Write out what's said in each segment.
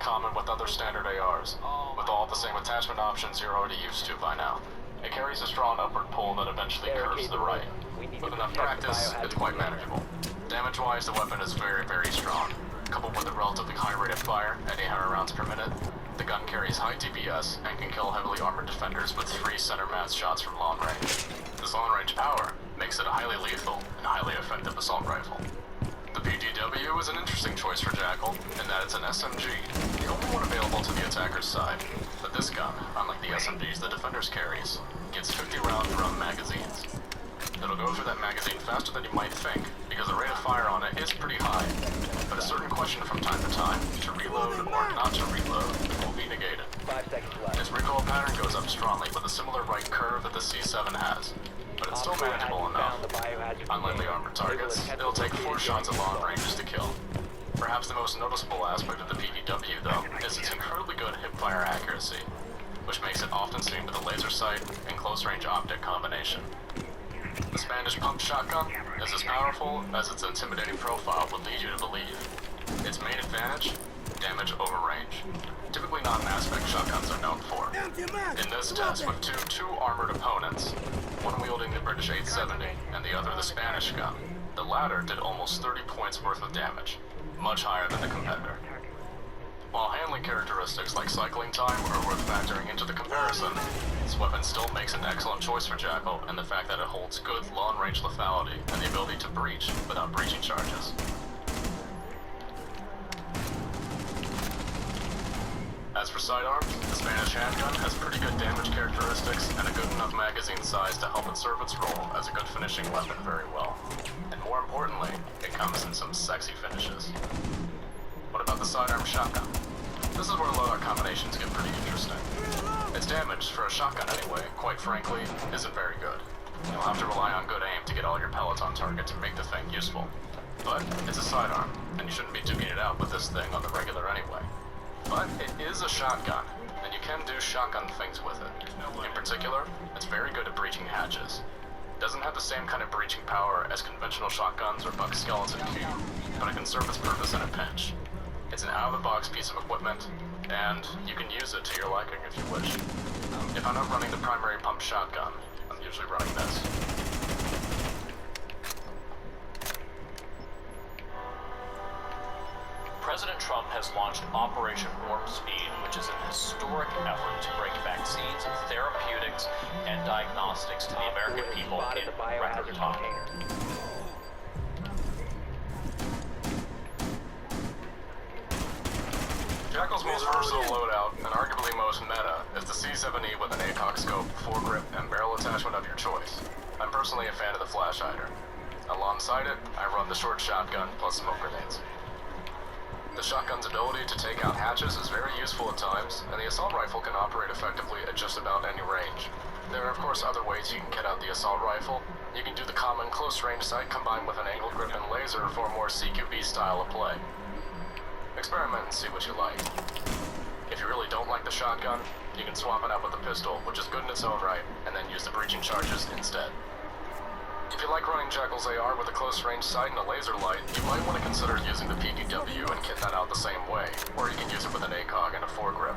common with other standard ARs, with all the same attachment options you're already used to by now. It carries a strong upward pull that eventually curves to the right. With enough practice, it's quite manageable. Damage-wise, the weapon is very, very strong. Coupled with a relatively high rate of fire at 800 rounds per minute, the gun carries high DPS and can kill heavily armored defenders with 3 center mass shots from long range. This long range power makes it a highly lethal and highly effective assault rifle. The PDW is an interesting choice for Jackal in that it's an SMG, the only one available to the attacker's side. But this gun, unlike the SMGs the defenders carries, gets 50-round drum magazines. It'll go through that magazine faster than you might think, because the rate of fire on it is pretty high. But a certain question from time to time, to reload or not to reload, will be negated. 5 seconds left. Its recoil pattern goes up strongly with a similar right curve that the C7 has, but it's still manageable enough. On lightly armored targets, it'll take 4 shots at long ranges to kill. Perhaps the most noticeable aspect of the PDW, though, is its incredibly good hipfire accuracy, which makes it often seen with a laser sight and close-range optic combination. The Spanish pump shotgun is as powerful as its intimidating profile would lead you to believe. Its main advantage? Damage over range. Typically not an aspect shotguns are known for. In this test with two armored opponents, one wielding the British 870 and the other the Spanish gun, the latter did almost 30 points worth of damage, much higher than the competitor. While handling characteristics like cycling time are worth factoring into the comparison, this weapon still makes an excellent choice for Jackal, and the fact that it holds good long-range lethality and the ability to breach without breaching charges. As for sidearms, the Spanish handgun has pretty good damage characteristics and a good enough magazine size to help it serve its role as a good finishing weapon very well. And more importantly, it comes in some sexy finishes. What about the sidearm shotgun? This is where loadout combinations get pretty interesting. Its damage, for a shotgun anyway, quite frankly, isn't very good. You'll have to rely on good aim to get all your pellets on target to make the thing useful. But it's a sidearm, and you shouldn't be duking it out with this thing on the regular anyway. But it is a shotgun, and you can do shotgun things with it. In particular, it's very good at breaching hatches. It doesn't have the same kind of breaching power as conventional shotguns or buck skeleton cube, but it can serve its purpose in a pinch. It's an out-of-the-box piece of equipment, and you can use it to your liking if you wish. If I'm not running the primary pump shotgun, I'm usually running this. President Trump has launched Operation Warp Speed, which is an historic effort to bring vaccines, therapeutics, and diagnostics to the American people in record time. Jackal's most versatile loadout, and arguably most meta, is the C7E with an ACOG scope, foregrip, and barrel attachment of your choice. I'm personally a fan of the flash hider. Alongside it, I run the short shotgun plus smoke grenades. The shotgun's ability to take out hatches is very useful at times, and the assault rifle can operate effectively at just about any range. There are of course other ways you can get out the assault rifle. You can do the common close-range sight combined with an angled grip and laser for a more CQB style of play. Experiment and see what you like. If you really don't like the shotgun, you can swap it out with the pistol, which is good in its own right, and then use the breaching charges instead. If you like running Jackal's AR with a close-range sight and a laser light, you might want to consider using the PDW and kit that out the same way, or you can use it with an ACOG and a foregrip.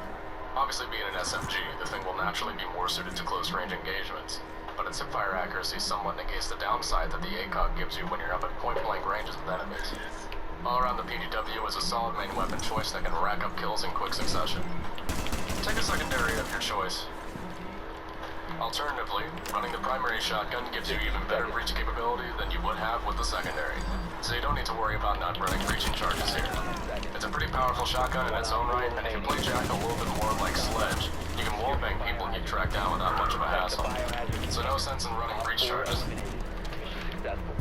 Obviously being an SMG, the thing will naturally be more suited to close-range engagements, but its hipfire accuracy somewhat negates the downside that the ACOG gives you when you're up at point-blank ranges with enemies. All around, the PDW is a solid main weapon choice that can rack up kills in quick succession. Take a secondary of your choice. Alternatively, running the primary shotgun gives you even better breach capability than you would have with the secondary, so you don't need to worry about not running breaching charges here. It's a pretty powerful shotgun in its own right, and if you play Jack a little bit more like Sledge, you can wallbang people and get tracked down without much of a hassle. So no sense in running breach charges. Successful.